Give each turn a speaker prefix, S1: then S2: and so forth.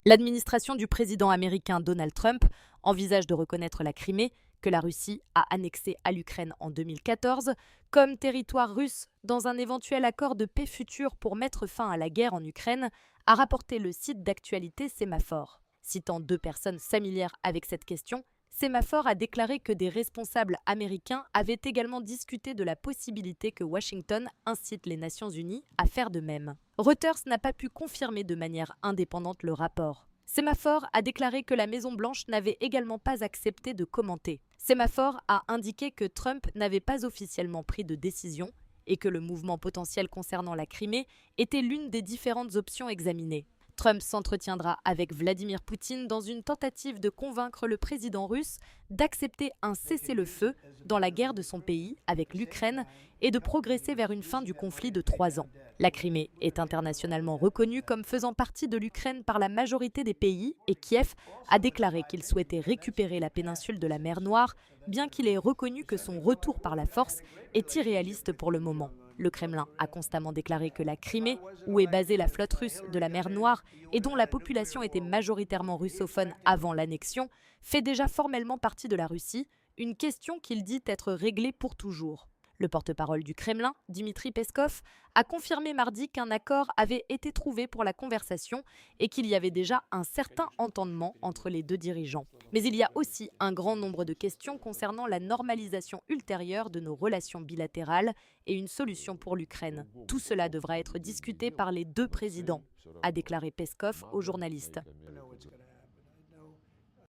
S1: L'administration du président américain Donald Trump envisage de reconnaître la Crimée, que la Russie a annexée à l'Ukraine en 2014, comme territoire russe dans un éventuel accord de paix futur pour mettre fin à la guerre en Ukraine, a rapporté le site d'actualité Sémaphore. Citant 2 personnes familières avec cette question, Sémaphore a déclaré que des responsables américains avaient également discuté de la possibilité que Washington incite les Nations Unies à faire de même. Reuters n'a pas pu confirmer de manière indépendante le rapport. Sémaphore a déclaré que la Maison-Blanche n'avait également pas accepté de commenter. Sémaphore a indiqué que Trump n'avait pas officiellement pris de décision et que le mouvement potentiel concernant la Crimée était l'une des différentes options examinées. Trump s'entretiendra avec Vladimir Poutine dans une tentative de convaincre le président russe d'accepter un cessez-le-feu dans la guerre de son pays avec l'Ukraine et de progresser vers une fin du conflit de 3 ans. La Crimée est internationalement reconnue comme faisant partie de l'Ukraine par la majorité des pays et Kiev a déclaré qu'il souhaitait récupérer la péninsule de la mer Noire, bien qu'il ait reconnu que son retour par la force est irréaliste pour le moment. Le Kremlin a constamment déclaré que la Crimée, où est basée la flotte russe de la mer Noire et dont la population était majoritairement russophone avant l'annexion, fait déjà formellement partie de la Russie, une question qu'il dit être réglée pour toujours. Le porte-parole du Kremlin, Dmitri Peskov, a confirmé mardi qu'un accord avait été trouvé pour la conversation et qu'il y avait déjà un certain entendement entre les 2 dirigeants. Mais il y a aussi un grand nombre de questions concernant la normalisation ultérieure de nos relations bilatérales et une solution pour l'Ukraine. Tout cela devra être discuté par les 2 présidents, a déclaré Peskov aux journalistes.